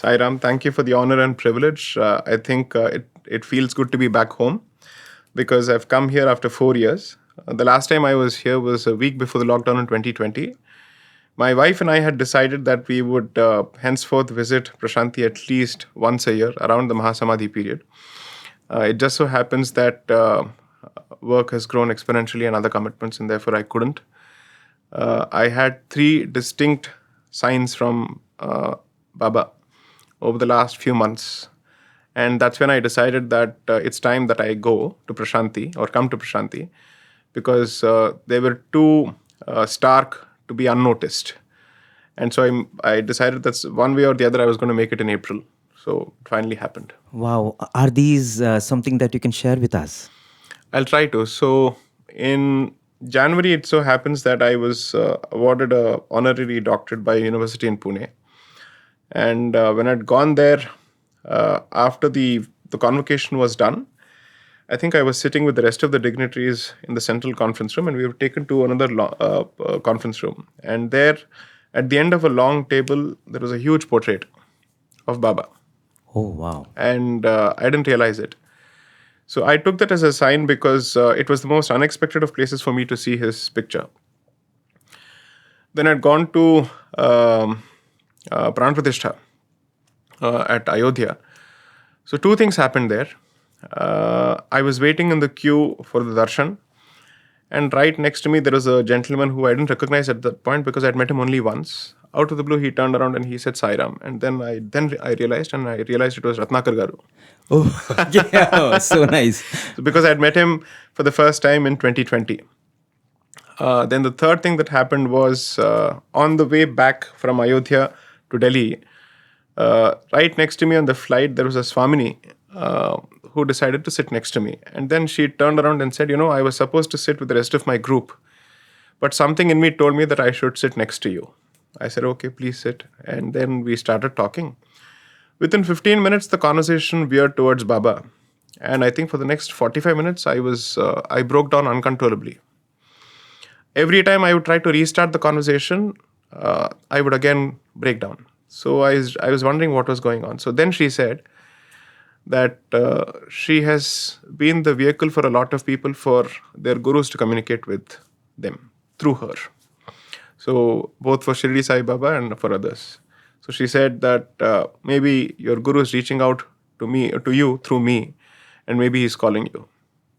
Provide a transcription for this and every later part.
Sai Ram, thank you for the honor and privilege. I think it feels good to be back home because I've come here after 4 years. The last time I was here was a week before the lockdown in 2020. My wife and I had decided that we would henceforth visit Prasanthi at least once a year around the Mahasamadhi period. It just so happens that work has grown exponentially and other commitments, and therefore I couldn't. I had three distinct signs from Baba over the last few months. And that's when I decided that it's time that I go to Prasanthi or come to Prasanthi because they were too stark to be unnoticed. And so I decided that's one way or the other I was going to make it in April. So it finally happened. Wow. Are these something that you can share with us? I'll try to. So in January, it so happens that I was awarded a honorary doctorate by a university in Pune. And when I'd gone there, after the convocation was done, I think I was sitting with the rest of the dignitaries in the central conference room, and we were taken to another conference room. And there, at the end of a long table, there was a huge portrait of Baba. Oh, wow. And I didn't realize it. So I took that as a sign because it was the most unexpected of places for me to see his picture. Then I'd gone to Pran Pratishtha at Ayodhya. So two things happened there. I was waiting in the queue for the darshan, and right next to me there was a gentleman who I didn't recognize at that point because I'd met him only once. Out of the blue, he turned around and he said Sai Ram, and then I realized it was Ratnakar Garu. Oh, yeah, so nice. So because I'd met him for the first time in 2020. Then the third thing that happened was on the way back from Ayodhya to Delhi, right next to me on the flight, there was a Swamini who decided to sit next to me. And then she turned around and said, I was supposed to sit with the rest of my group, but something in me told me that I should sit next to you. I said, okay, please sit. And then we started talking. Within 15 minutes, the conversation veered towards Baba. And I think for the next 45 minutes, I broke down uncontrollably. Every time I would try to restart the conversation, I would again break down. So I was wondering what was going on. So then she said that she has been the vehicle for a lot of people for their gurus to communicate with them through her. So both for Shirdi Sai Baba and for others. So she said that maybe your guru is reaching out to you through me, and maybe he's calling you.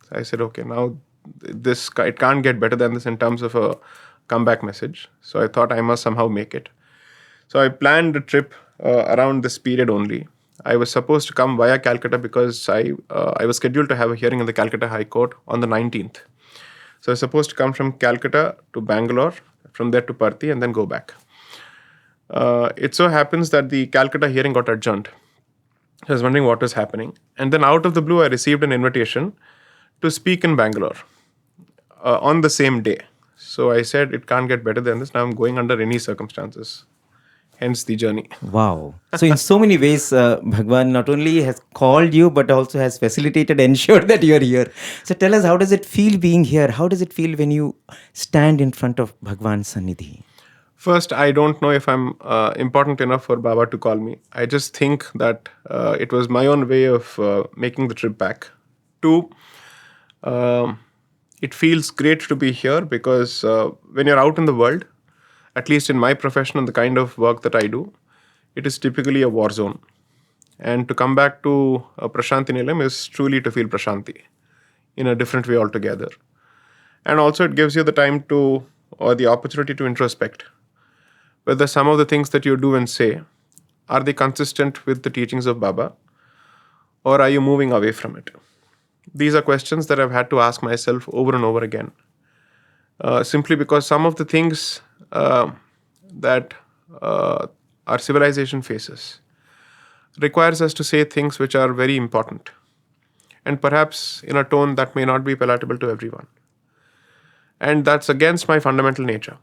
So I said, okay, now it can't get better than this in terms of a comeback message. So I thought I must somehow make it. So I planned a trip around this period only. I was supposed to come via Calcutta because I was scheduled to have a hearing in the Calcutta High Court on the 19th. So I was supposed to come from Calcutta to Bangalore, from there to Parthi, and then go back. It so happens that the Calcutta hearing got adjourned. I was wondering what was happening. And then out of the blue, I received an invitation to speak in Bangalore on the same day. So I said, it can't get better than this. Now I'm going under any circumstances. Hence the journey. Wow. So in so many ways, Bhagwan not only has called you, but also has facilitated, ensured that you are here. So tell us, how does it feel being here? How does it feel when you stand in front of Bhagwan's Sannidhi? First, I don't know if I'm important enough for Baba to call me. I just think that it was my own way of making the trip back. Two, it feels great to be here because when you're out in the world, at least in my profession and the kind of work that I do, it is typically a war zone. And to come back to Prasanthi Nilayam is truly to feel Prasanthi in a different way altogether. And also it gives you the time or the opportunity to introspect. Whether some of the things that you do and say, are they consistent with the teachings of Baba? Or are you moving away from it? These are questions that I've had to ask myself over and over again. Simply because some of the things that our civilization faces requires us to say things which are very important, and perhaps in a tone that may not be palatable to everyone. And that's against my fundamental nature.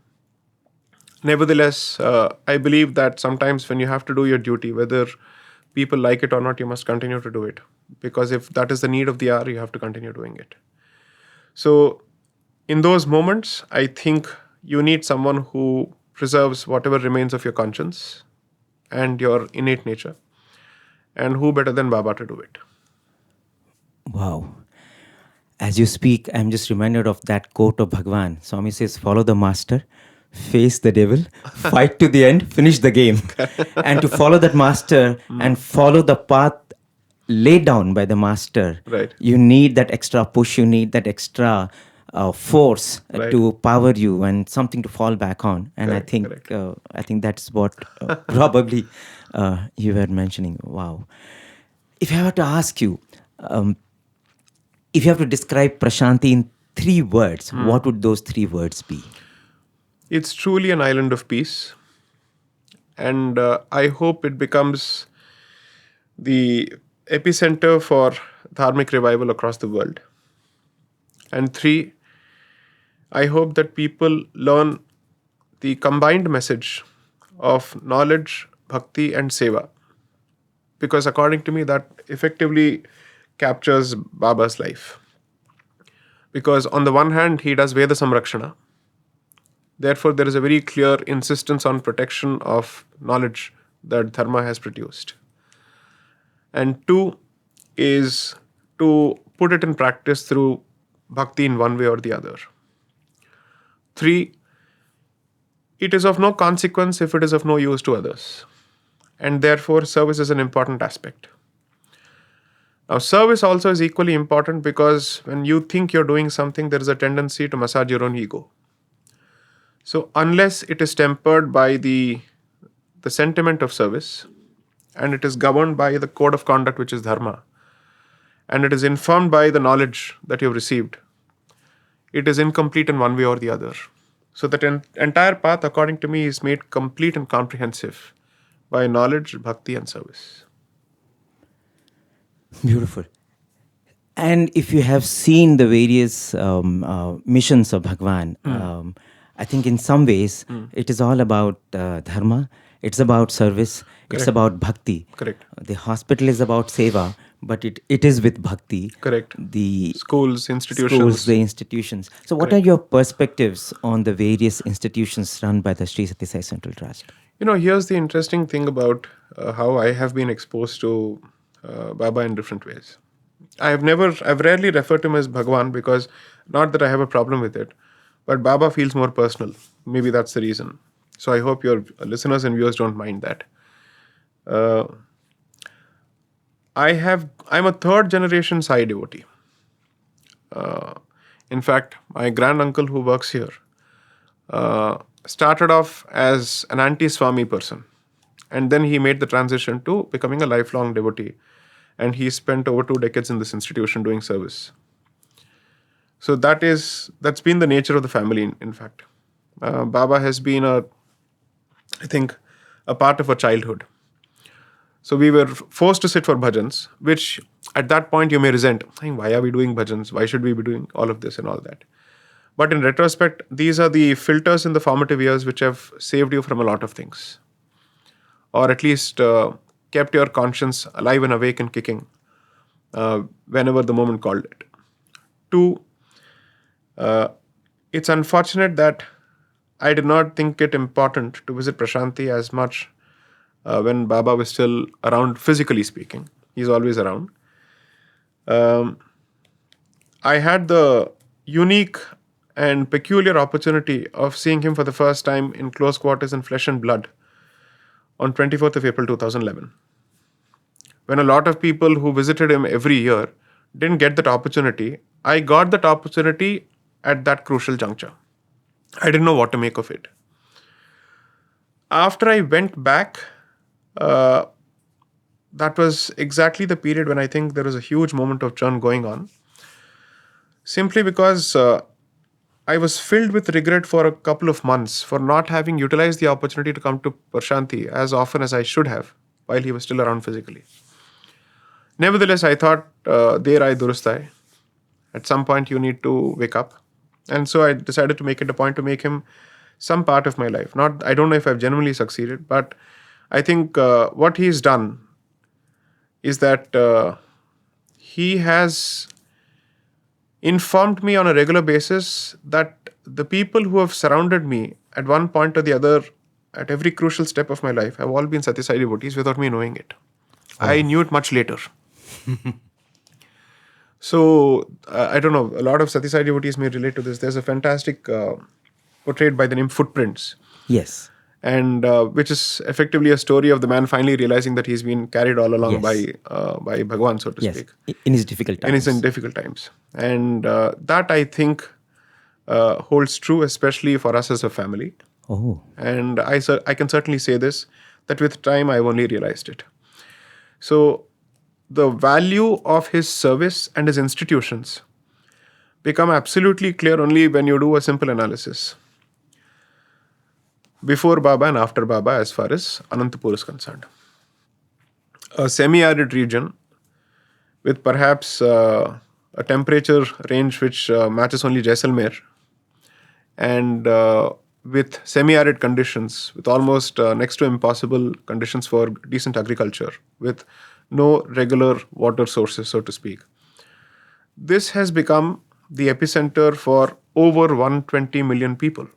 Nevertheless, I believe that sometimes when you have to do your duty, whether people like it or not, you must continue to do it. Because if that is the need of the hour, you have to continue doing it. So in those moments, I think you need someone who preserves whatever remains of your conscience and your innate nature. And who better than Baba to do it? Wow. As you speak, I'm just reminded of that quote of Bhagwan. Swami says, follow the master, face the devil, fight to the end, finish the game. And to follow that master and follow the path laid down by the master, Right. you need that extra push, you need that extra force Right. to power you and something to fall back on. And Correct. I think that's what probably you were mentioning. Wow. If I were to ask you, if you have to describe Prashanthi in 3 words, what would those 3 words be? It's truly an island of peace. And I hope it becomes the epicenter for dharmic revival across the world. And 3, I hope that people learn the combined message of knowledge, bhakti, and seva. Because according to me, that effectively captures Baba's life. Because on the one hand, he does Veda Samrakshana. Therefore, there is a very clear insistence on protection of knowledge that Dharma has produced. And 2 is to put it in practice through bhakti in one way or the other. 3, it is of no consequence if it is of no use to others. And therefore, service is an important aspect. Now, service also is equally important because when you think you're doing something, there is a tendency to massage your own ego. So, unless it is tempered by the sentiment of service, and it is governed by the code of conduct, which is dharma, and it is informed by the knowledge that you have received, it is incomplete in one way or the other. So that entire path, according to me, is made complete and comprehensive by knowledge, bhakti, and service. Beautiful. And if you have seen the various missions of Bhagwan, I think in some ways it is all about dharma, it's about service, it's about bhakti. Correct. The hospital is about seva, but it is with bhakti. Correct. The Schools, institutions. schools, the institutions. So what are your perspectives on the various institutions run by the Sri Sathya Sai Central Trust? Here's the interesting thing about how I have been exposed to Baba in different ways. I've rarely referred to him as Bhagwan because not that I have a problem with it, but Baba feels more personal. Maybe that's the reason. So I hope your listeners and viewers don't mind that. I'm a third generation Sai devotee. In fact, my granduncle who works here started off as an anti-Swami person. And then he made the transition to becoming a lifelong devotee. And he spent over 2 decades in this institution doing service. So that's been the nature of the family, in fact. Baba has been a part of our childhood. So we were forced to sit for bhajans, which at that point you may resent. Why are we doing bhajans? Why should we be doing all of this and all that? But in retrospect, these are the filters in the formative years which have saved you from a lot of things. Or at least kept your conscience alive and awake and kicking whenever the moment called it. 2, it's unfortunate that I did not think it important to visit Prashanthi as much when Baba was still around, physically speaking. He's always around. I had the unique and peculiar opportunity of seeing him for the first time in close quarters in flesh and blood on 24th of April 2011. When a lot of people who visited him every year didn't get that opportunity, I got that opportunity at that crucial juncture. I didn't know what to make of it. After I went back, that was exactly the period when I think there was a huge moment of churn going on. Simply because I was filled with regret for a couple of months for not having utilized the opportunity to come to Prashanthi as often as I should have while he was still around physically. Nevertheless, I thought, der I durustai. At some point, you need to wake up. And so I decided to make it a point to make him some part of my life. I don't know if I've genuinely succeeded, but I think what he's done is that he has informed me on a regular basis that the people who have surrounded me at one point or the other, at every crucial step of my life, have all been Sathya Sai devotees without me knowing it. I knew it much later. So, I don't know, a lot of Sathya Sai devotees may relate to this. There's a fantastic portrait by the name Footprints, Yes. and which is effectively a story of the man finally realizing that he's been carried all along Yes. by Bhagwan, so to Yes. speak, In his difficult in his times. difficult times. And that, I think, holds true, especially for us as a family. Oh. And I can certainly say this, that with time I've only realized it. So the value of his service and his institutions become absolutely clear only when you do a simple analysis. Before Baba and after Baba, as far as Anantapur is concerned. A semi-arid region with perhaps a temperature range which matches only Jaisalmer, and with semi-arid conditions, with almost next to impossible conditions for decent agriculture, with no regular water sources, so to speak. This has become the epicenter for over 120 million people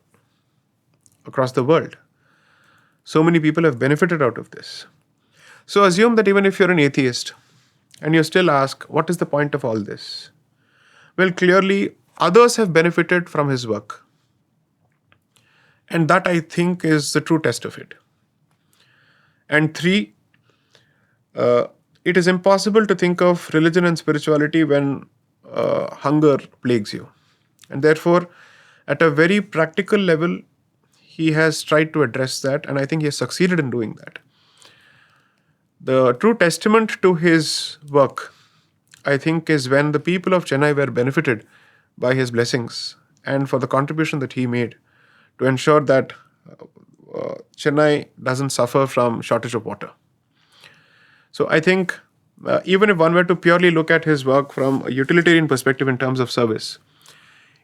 across the world. So many people have benefited out of this. So assume that even if you're an atheist and you still ask, what is the point of all this? Well, clearly, others have benefited from his work. And that, I think, is the true test of it. And three, it is impossible to think of religion and spirituality when hunger plagues you. And therefore, at a very practical level, he has tried to address that, and I think he has succeeded in doing that. The true testament to his work, I think, is when the people of Chennai were benefited by his blessings and for the contribution that he made to ensure that Chennai doesn't suffer from shortage of water. So I think even if one were to purely look at his work from a utilitarian perspective in terms of service,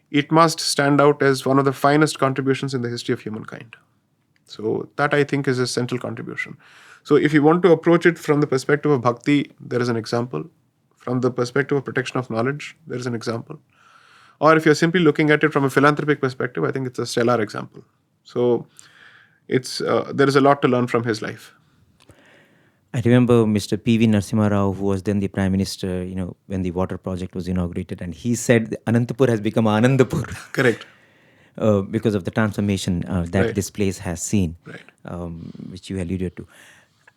it must stand out as one of the finest contributions in the history of humankind. So that, I think, is his central contribution. So if you want to approach it from the perspective of bhakti, there is an example. From the perspective of protection of knowledge, there is an example. Or if you're simply looking at it from a philanthropic perspective, I think it's a stellar example. So there is a lot to learn from his life. I remember Mr. P.V. Narasimha Rao, who was then the Prime Minister, when the water project was inaugurated, and he said Anantapur has become Anandapur. Correct. Because of the transformation that Right. this place has seen, Right. which you alluded to.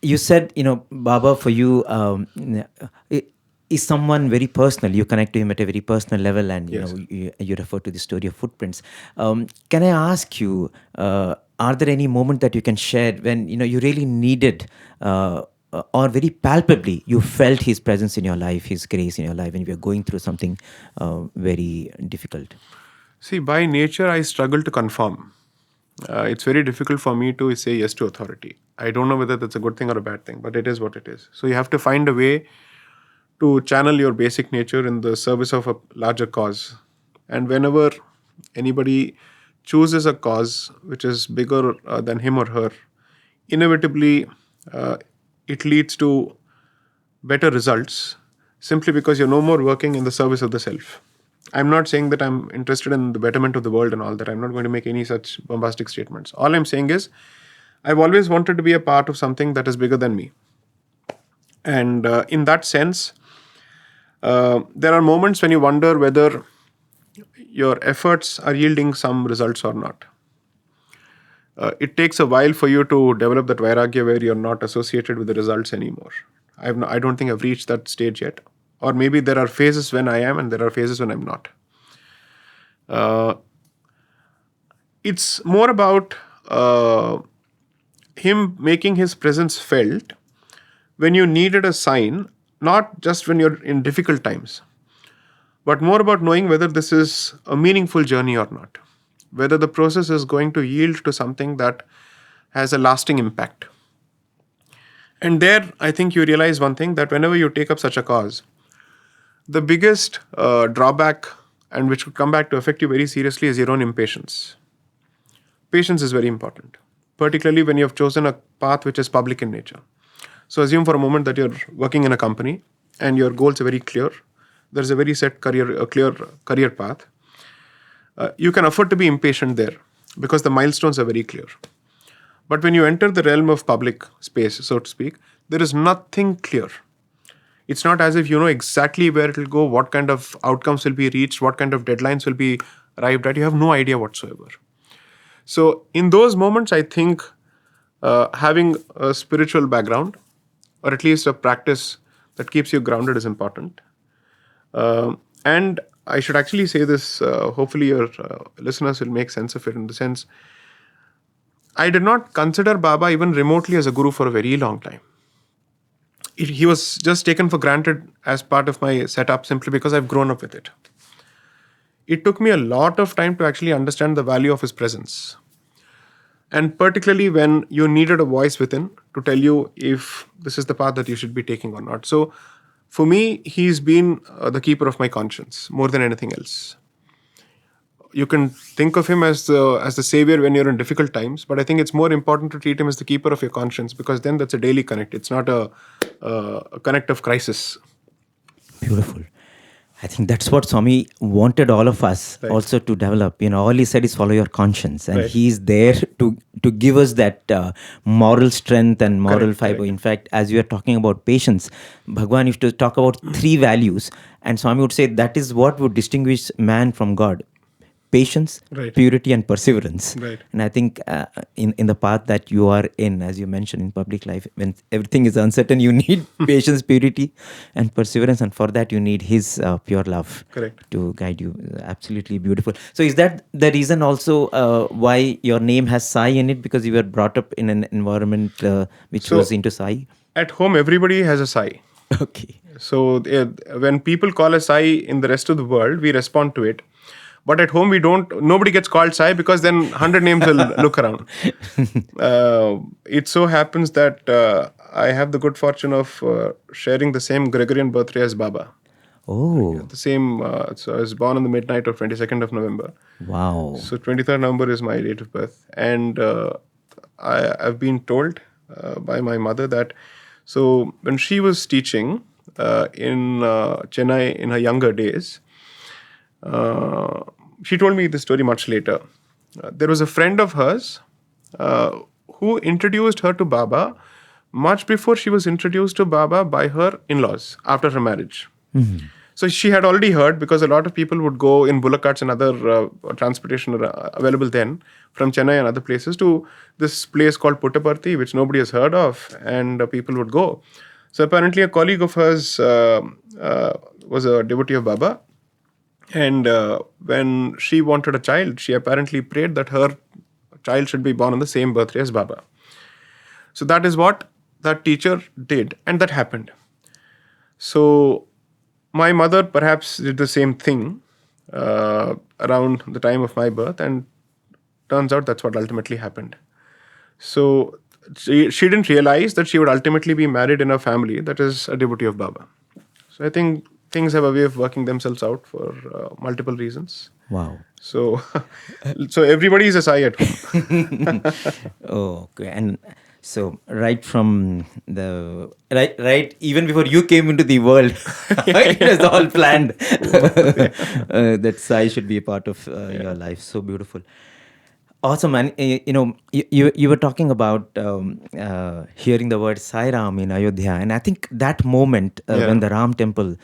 You said, Baba for you is someone very personal. You connect to him at a very personal level, and Yes. you refer to the story of Footprints. Can I ask you, are there any moment that you can share when you really needed or very palpably you felt his presence in your life, his grace in your life, when you were going through something very difficult? See, by nature, I struggle to conform. It's very difficult for me to say yes to authority. I don't know whether that's a good thing or a bad thing, but it is what it is. So you have to find a way to channel your basic nature in the service of a larger cause. And whenever anybody chooses a cause which is bigger than him or her, inevitably it leads to better results simply because you're no more working in the service of the self. I'm not saying that I'm interested in the betterment of the world and all that. I'm not going to make any such bombastic statements. All I'm saying is I've always wanted to be a part of something that is bigger than me. And in that sense, there are moments when you wonder whether your efforts are yielding some results or not. It takes a while for you to develop that vairagya where you're not associated with the results anymore. I don't think I've reached that stage yet. Or maybe there are phases when I am and there are phases when I'm not. It's more about him making his presence felt when you needed a sign, not just when you're in difficult times, but more about knowing whether this is a meaningful journey or not, whether the process is going to yield to something that has a lasting impact. And there, I think you realize one thing, that whenever you take up such a cause, the biggest drawback, and which could come back to affect you very seriously, is your own impatience. Patience is very important, particularly when you have chosen a path which is public in nature. So assume for a moment that you're working in a company and your goals are very clear. There's a very set clear career path. You can afford to be impatient there because the milestones are very clear. But when you enter the realm of public space, so to speak, there is nothing clear. It's not as if you know exactly where it will go, what kind of outcomes will be reached, what kind of deadlines will be arrived at. You have no idea whatsoever. So in those moments, I think having a spiritual background, or at least a practice that keeps you grounded, is important. And I should actually say this, hopefully your listeners will make sense of it, in the sense, I did not consider Baba even remotely as a guru for a very long time. He was just taken for granted as part of my setup simply because I've grown up with it. It took me a lot of time to actually understand the value of his presence. And particularly when you needed a voice within to tell you if this is the path that you should be taking or not. So for me, he's been the keeper of my conscience more than anything else. You can think of him as the savior when you're in difficult times, but I think it's more important to treat him as the keeper of your conscience, because then that's a daily connect. It's not a connect of crisis. Beautiful. I think that's what Swami wanted all of us also to develop. All he said is follow your conscience, and he's there to give us that moral strength and moral fiber. In fact, as you are talking about patience, Bhagwan used to talk about 3 values, and Swami would say that is what would distinguish man from God: patience, purity, and perseverance. And I think in the path that you are in, as you mentioned, in public life, when everything is uncertain, you need patience, purity, and perseverance. And for that, you need his pure love to guide you. Absolutely beautiful. So is that the reason also why your name has Sai in it? Because you were brought up in an environment which was into Sai? At home, everybody has a Sai. Okay. So when people call us Sai in the rest of the world, we respond to it. But at home, nobody gets called Sai, because then 100 names will look around. It so happens that I have the good fortune of sharing the same Gregorian birthday as Baba. Oh. The same, so I was born on the midnight of 22nd of November. Wow. So 23rd November is my date of birth. And I've been told by my mother that, so when she was teaching in Chennai in her younger days, she told me this story much later. There was a friend of hers who introduced her to Baba much before she was introduced to Baba by her in-laws after her marriage. Mm-hmm. So she had already heard, because a lot of people would go in bullock carts and other transportation available then from Chennai and other places to this place called Puttaparthi, which nobody has heard of, and people would go. So apparently a colleague of hers was a devotee of Baba. And when she wanted a child, she apparently prayed that her child should be born on the same birthday as Baba. So that is what that teacher did, and that happened. So my mother perhaps did the same thing around the time of my birth, and turns out that's what ultimately happened. So she didn't realize that she would ultimately be married in a family that is a devotee of Baba. So I think things have a way of working themselves out for multiple reasons. Wow. So everybody is a Sai at home. Oh, okay. And so right from the right even before you came into the world, it was all planned that Sai should be a part of your life. So beautiful. Awesome, man. You were talking about hearing the word Sai Ram in Ayodhya, and I think that moment when the Ram Temple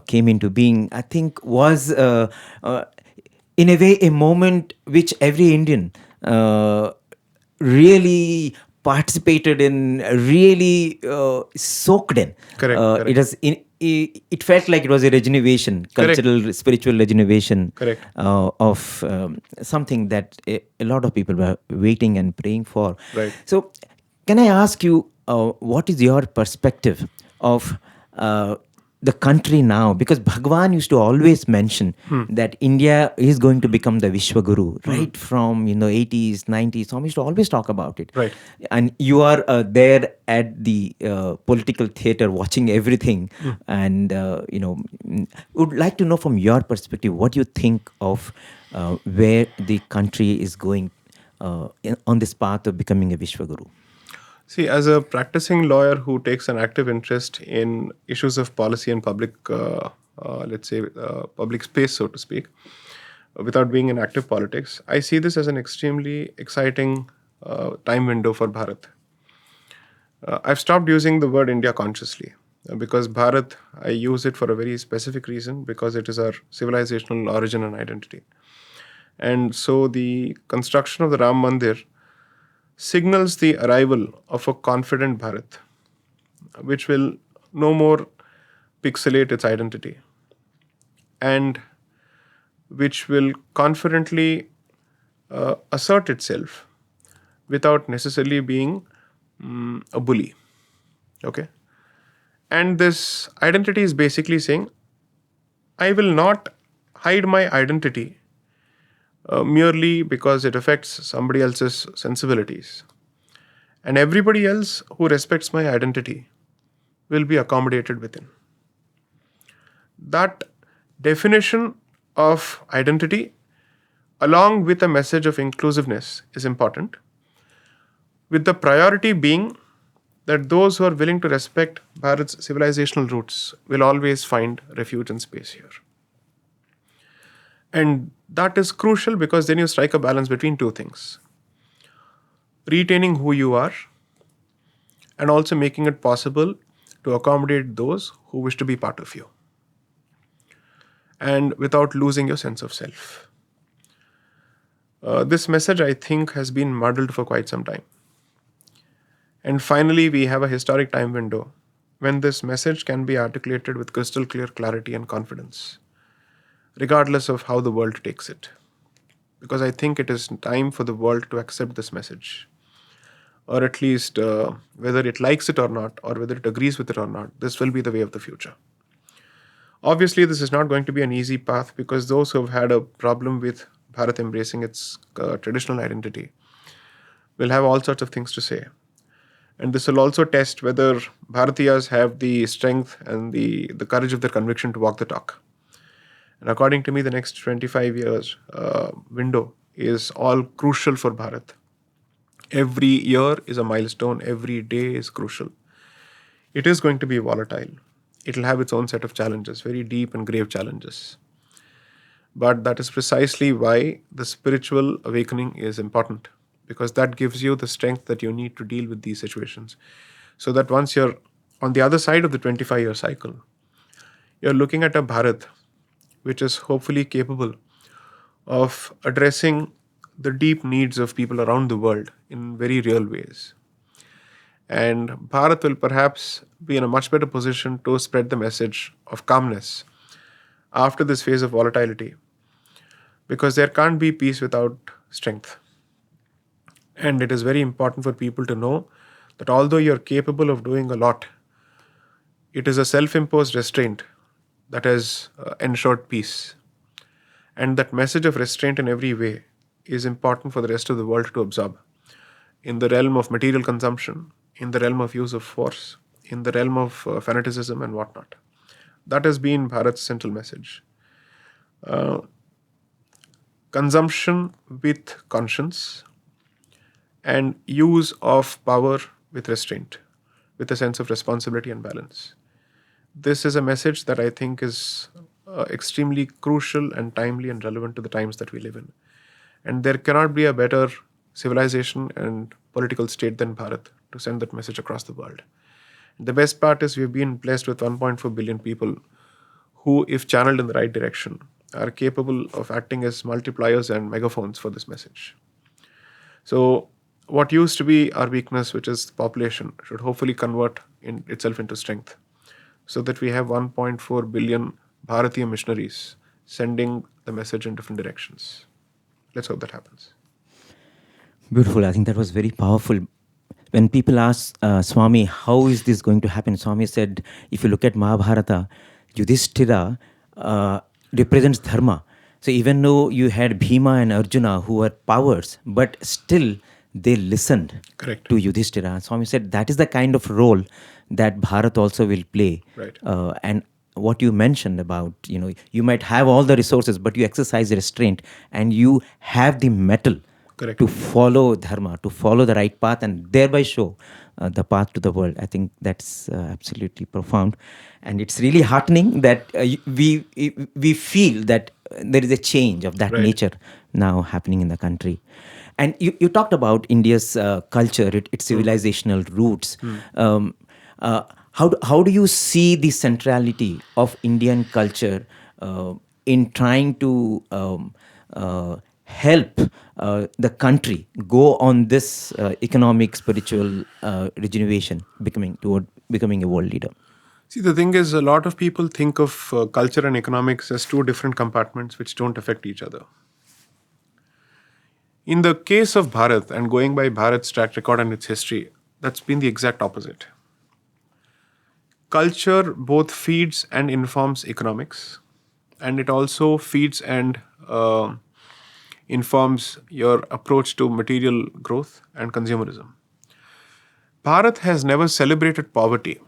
came into being, I think was in a way a moment which every Indian really participated in, really soaked in. Correct. It felt like it was a regeneration, cultural, spiritual regeneration of something that a lot of people were waiting and praying for. Right. So, can I ask you, what is your perspective of the country now? Because Bhagwan used to always mention that India is going to become the Vishwaguru, right from 80s, 90s. So he used to always talk about it. Right. And you are there at the political theater watching everything. And, would like to know from your perspective, what you think of where the country is going on this path of becoming a Vishwaguru. See, as a practicing lawyer who takes an active interest in issues of policy and public, public space, so to speak, without being in active politics, I see this as an extremely exciting time window for Bharat. I've stopped using the word India consciously because Bharat, I use it for a very specific reason because it is our civilizational origin and identity. And so the construction of the Ram Mandir signals the arrival of a confident Bharat, which will no more pixelate its identity and which will confidently assert itself without necessarily being a bully. Okay? And this identity is basically saying, I will not hide my identity merely because it affects somebody else's sensibilities. And everybody else who respects my identity will be accommodated within. That definition of identity, along with a message of inclusiveness, is important, with the priority being that those who are willing to respect Bharat's civilizational roots will always find refuge and space here. And that is crucial because then you strike a balance between two things: retaining who you are and also making it possible to accommodate those who wish to be part of you, and without losing your sense of self. This message, I think, has been muddled for quite some time. And finally, we have a historic time window when this message can be articulated with crystal clear clarity and confidence, regardless of how the world takes it. Because I think it is time for the world to accept this message, or at least whether it likes it or not, or whether it agrees with it or not, this will be the way of the future. Obviously, this is not going to be an easy path because those who have had a problem with Bharat embracing its traditional identity will have all sorts of things to say. And this will also test whether Bharatiyas have the strength and the courage of their conviction to walk the talk. And according to me, the next 25 years window is all crucial for Bharat. Every year is a milestone. Every day is crucial. It is going to be volatile. It will have its own set of challenges, very deep and grave challenges. But that is precisely why the spiritual awakening is important, because that gives you the strength that you need to deal with these situations. So that once you're on the other side of the 25-year cycle, you're looking at a Bharat which is hopefully capable of addressing the deep needs of people around the world in very real ways. And Bharat will perhaps be in a much better position to spread the message of calmness after this phase of volatility, because there can't be peace without strength. And it is very important for people to know that although you're capable of doing a lot, it is a self-imposed restraint that has ensured peace. And that message of restraint in every way is important for the rest of the world to absorb, in the realm of material consumption, in the realm of use of force, in the realm of fanaticism and whatnot. That has been Bharat's central message. Consumption with conscience and use of power with restraint, with a sense of responsibility and balance. This is a message that I think is extremely crucial and timely and relevant to the times that we live in. And there cannot be a better civilization and political state than Bharat to send that message across the world. The best part is we've been blessed with 1.4 billion people who, if channeled in the right direction, are capable of acting as multipliers and megaphones for this message. So what used to be our weakness, which is the population, should hopefully convert itself into strength, so that we have 1.4 billion Bharatiya missionaries sending the message in different directions. Let's hope that happens. Beautiful. I think that was very powerful. When people ask Swami, how is this going to happen? Swami said, if you look at Mahabharata, Yudhishthira represents dharma. So even though you had Bhima and Arjuna who were powers, but still they listened Correct. to Yudhishthira. Swami said that is the kind of role that Bharat also will play. Right. And what you mentioned about, you might have all the resources, but you exercise restraint and you have the mettle Correct. to follow dharma, to follow the right path and thereby show the path to the world. I think that's absolutely profound. And it's really heartening that we feel that there is a change of that Right. nature now happening in the country. And you talked about India's culture, its civilizational roots. Um, how do you see the centrality of Indian culture in trying to help the country go on this economic, spiritual regeneration, becoming a world leader? See, the thing is, a lot of people think of culture and economics as two different compartments which don't affect each other. In the case of Bharat, and going by Bharat's track record and its history, that's been the exact opposite. Culture both feeds and informs economics, and it also feeds and informs your approach to material growth and consumerism. Bharat has never celebrated poverty.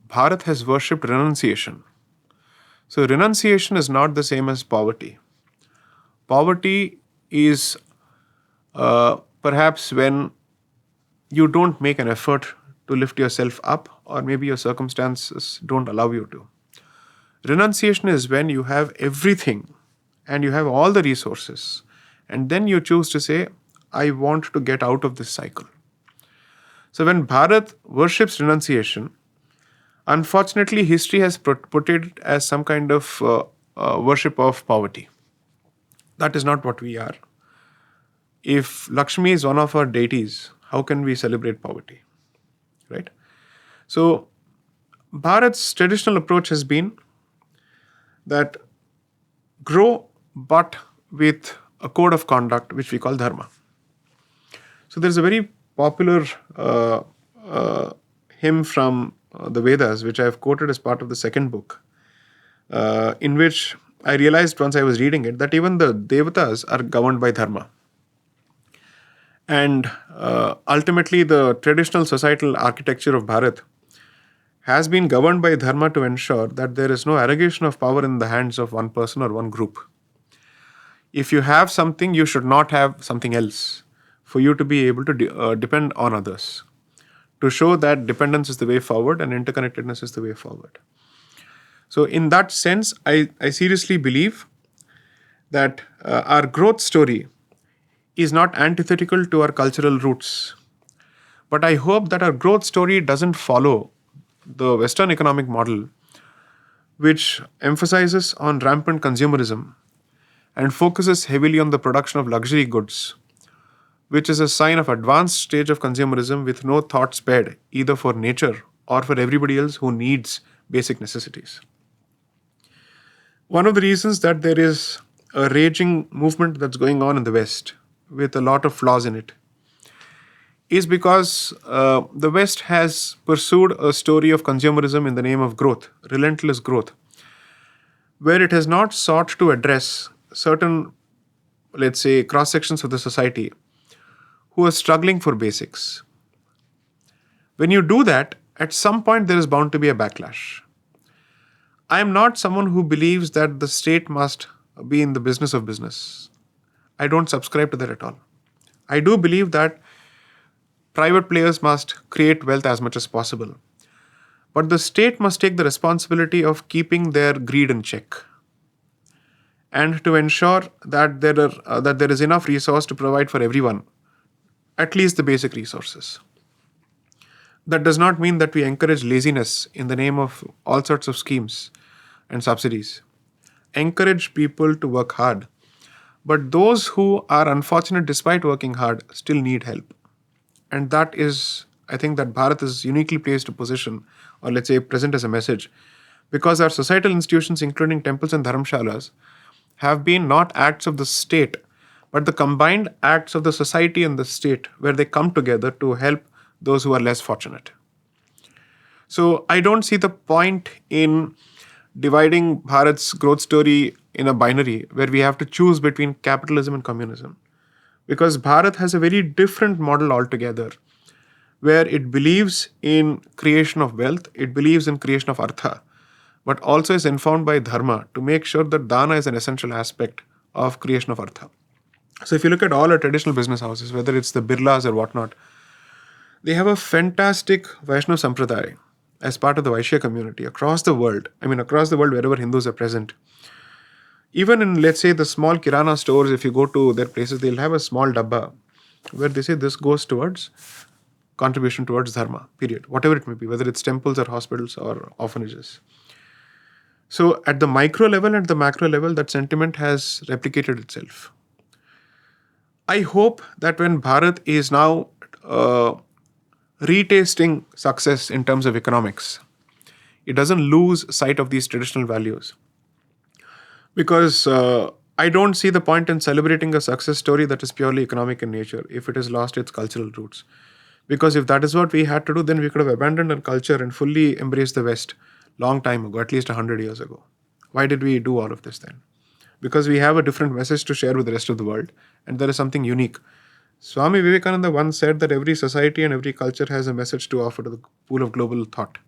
Bharat has worshipped renunciation. So, renunciation is not the same as poverty. Poverty is perhaps when you don't make an effort to lift yourself up, or maybe your circumstances don't allow you to. Renunciation is when you have everything and you have all the resources, and then you choose to say, I want to get out of this cycle. So, when Bharat worships renunciation, unfortunately, history has portrayed it as some kind of worship of poverty. That is not what we are. If Lakshmi is one of our deities, how can we celebrate poverty? Right? So, Bharat's traditional approach has been that grow but with a code of conduct which we call dharma. So, there's a very popular hymn from the Vedas, which I have quoted as part of the second book, in which I realized once I was reading it that even the devatas are governed by dharma. And ultimately, the traditional societal architecture of Bharat has been governed by dharma to ensure that there is no arrogation of power in the hands of one person or one group. If you have something, you should not have something else for you to be able to depend on others, to show that dependence is the way forward and interconnectedness is the way forward. So, in that sense, I seriously believe that our growth story is not antithetical to our cultural roots. But I hope that our growth story doesn't follow the Western economic model, which emphasizes on rampant consumerism and focuses heavily on the production of luxury goods, which is a sign of advanced stage of consumerism with no thought spared either for nature or for everybody else who needs basic necessities. One of the reasons that there is a raging movement that's going on in the West with a lot of flaws in it is because the West has pursued a story of consumerism in the name of growth, relentless growth, where it has not sought to address certain, let's say, cross sections of the society who are struggling for basics. When you do that, at some point there is bound to be a backlash. I am not someone who believes that the state must be in the business of business. I don't subscribe to that at all. I do believe that private players must create wealth as much as possible. But the state must take the responsibility of keeping their greed in check and to ensure that there is enough resource to provide for everyone, at least the basic resources. That does not mean that we encourage laziness in the name of all sorts of schemes and subsidies. Encourage people to work hard. But those who are unfortunate despite working hard still need help. And that is, I think that Bharat is uniquely placed to position, or let's say present as a message, because our societal institutions, including temples and dharamshalas, have been not acts of the state, but the combined acts of the society and the state, where they come together to help those who are less fortunate. So I don't see the point in dividing Bharat's growth story in a binary where we have to choose between capitalism and communism. Because Bharat has a very different model altogether, where it believes in creation of wealth, it believes in creation of artha, but also is informed by dharma to make sure that dana is an essential aspect of creation of artha. So if you look at all our traditional business houses, whether it's the Birlas or whatnot, they have a fantastic Vaishnav Sampradaya as part of the Vaishya community across the world. I mean, across the world, wherever Hindus are present. Even in, let's say, the small kirana stores, if you go to their places, they'll have a small dabba where they say this goes towards contribution towards dharma, period. Whatever it may be, whether it's temples or hospitals or orphanages. So at the micro level and the macro level, that sentiment has replicated itself. I hope that when Bharat is now retasting success in terms of economics, it doesn't lose sight of these traditional values. Because I don't see the point in celebrating a success story that is purely economic in nature if it has lost its cultural roots. Because if that is what we had to do, then we could have abandoned our culture and fully embraced the West long time ago, at least 100 years ago. Why did we do all of this then? Because we have a different message to share with the rest of the world, and there is something unique. Swami Vivekananda once said that every society and every culture has a message to offer to the pool of global thought.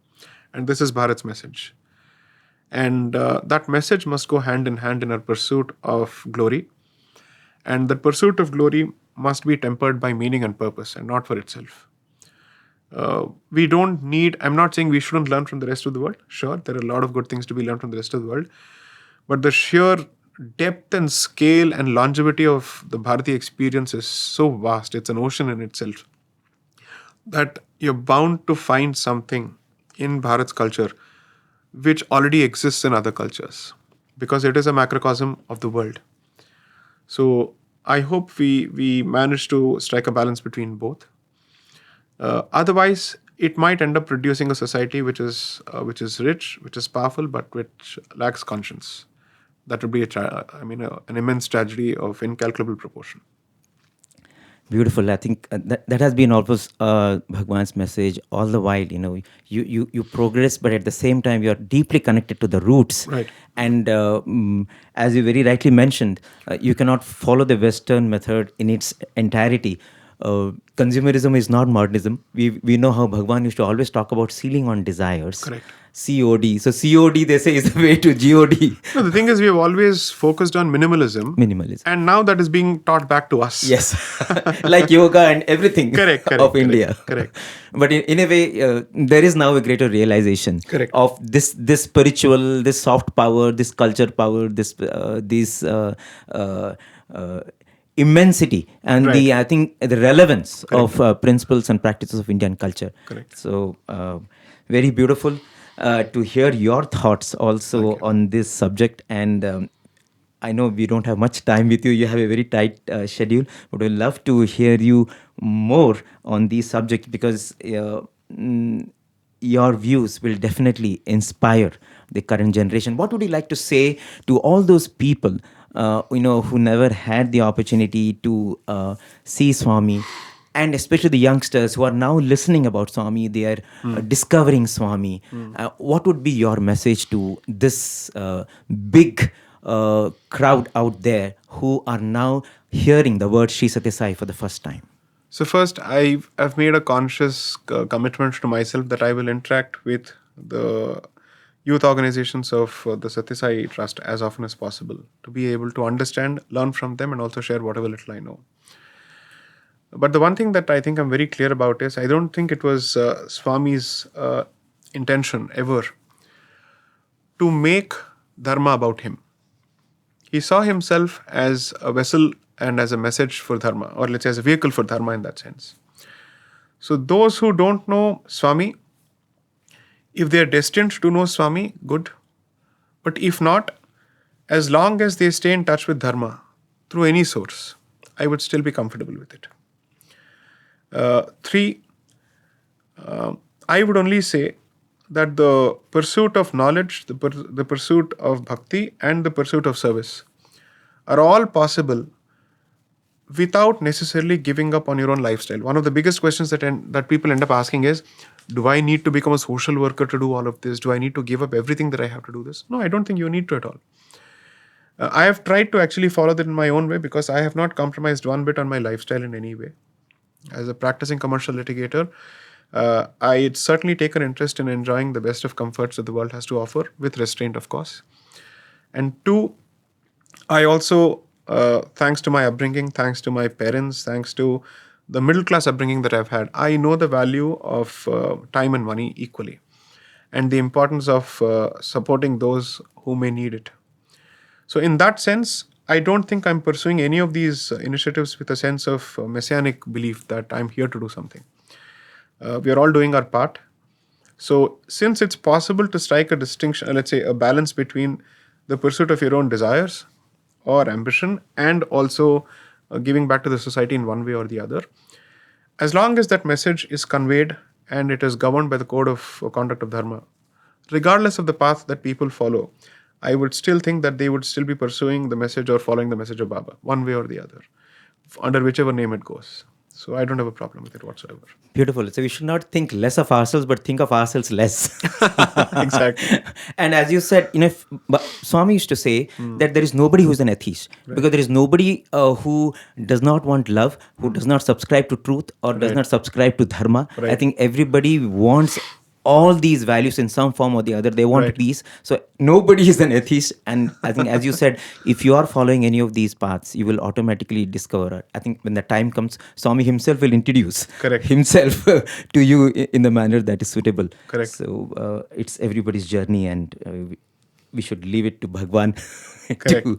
And this is Bharat's message. And that message must go hand in hand in our pursuit of glory. And the pursuit of glory must be tempered by meaning and purpose and not for itself. We don't need, I'm not saying we shouldn't learn from the rest of the world. Sure, there are a lot of good things to be learned from the rest of the world. But the sheer depth and scale and longevity of the Bharati experience is so vast, it's an ocean in itself, that you're bound to find something in Bharat's culture which already exists in other cultures, because it is a macrocosm of the world. So I hope we manage to strike a balance between both. Otherwise, it might end up producing a society which is rich, which is powerful, but which lacks conscience. That would be an immense tragedy of incalculable proportion. Beautiful. I think that has been always Bhagwan's message all the while. You progress, but at the same time, you are deeply connected to the roots. Right. And as you very rightly mentioned, you cannot follow the Western method in its entirety. Consumerism is not modernism. We know how Bhagwan used to always talk about ceiling on desires. Correct. COD. So COD, they say, is the way to GOD. No, the thing is, we have always focused on minimalism. Minimalism. And now that is being taught back to us. Yes. Like yoga and everything Correct, of India. Correct. But in a way, there is now a greater realization Correct. of this spiritual, this soft power, this culture power, this immensity and Right. I think the relevance of principles and practices of Indian culture. Correct. So very beautiful to hear your thoughts also on this subject. And I know we don't have much time with you. You have a very tight schedule, but we'd love to hear you more on these subjects because your views will definitely inspire the current generation. What would you like to say to all those people who never had the opportunity to see Swami, and especially the youngsters who are now listening about Swami, they are discovering Swami. What would be your message to this big crowd out there who are now hearing the word Sri Sathya Sai for the first time? So first, I've made a conscious commitment to myself that I will interact with the youth organizations of the Sathya Sai Trust as often as possible to be able to understand, learn from them, and also share whatever little I know. But the one thing that I think I'm very clear about is I don't think it was Swami's intention ever to make dharma about him. He saw himself as a vessel and as a message for dharma, or let's say as a vehicle for dharma in that sense. So those who don't know Swami, if they are destined to know Swami, good. But if not, as long as they stay in touch with dharma through any source, I would still be comfortable with it. Three, I would only say that the pursuit of knowledge, the pursuit of bhakti, and the pursuit of service are all possible without necessarily giving up on your own lifestyle. One of the biggest questions that people end up asking is, do I need to become a social worker to do all of this? Do I need to give up everything that I have to do this? No, I don't think you need to at all. I have tried to actually follow that in my own way because I have not compromised one bit on my lifestyle in any way. As a practicing commercial litigator, I had certainly taken interest in enjoying the best of comforts that the world has to offer, with restraint, of course. And two, I also, thanks to my upbringing, thanks to my parents, thanks to the middle class upbringing that I've had, I know the value of time and money equally, and the importance of supporting those who may need it. So in that sense, I don't think I'm pursuing any of these initiatives with a sense of messianic belief that I'm here to do something. We are all doing our part. So, since it's possible to strike a distinction, let's say a balance between the pursuit of your own desires or ambition and also giving back to the society in one way or the other, as long as that message is conveyed and it is governed by the code of conduct of Dharma, regardless of the path that people follow, I would still think that they would still be pursuing the message or following the message of Baba, one way or the other, under whichever name it goes. So I don't have a problem with it whatsoever. Beautiful. So we should not think less of ourselves, but think of ourselves less. Exactly. And as you said, Swami used to say that there is nobody who is an atheist, because there is nobody who does not want love, who does not subscribe to truth, or does not subscribe to dharma. Right. I think everybody wants all these values in some form or the other. They want peace. So nobody is an atheist. And I think, as you said, if you are following any of these paths, you will automatically discover. I think when the time comes, Swami himself will introduce himself to you in the manner that is suitable. Correct. So it's everybody's journey, and we should leave it to Bhagwan to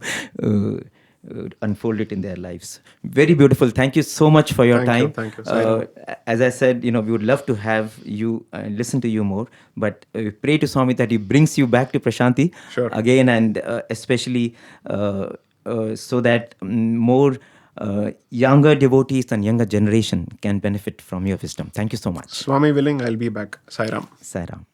unfold it in their lives. Very beautiful. Thank you so much for your time. Thank you. As I said, we would love to have you listen to you more, but we pray to Swami that he brings you back to Prasanthi again, and especially so that more younger devotees and younger generation can benefit from your wisdom. Thank you so much. Swami willing, I'll be back. Sai Ram. Sai Ram.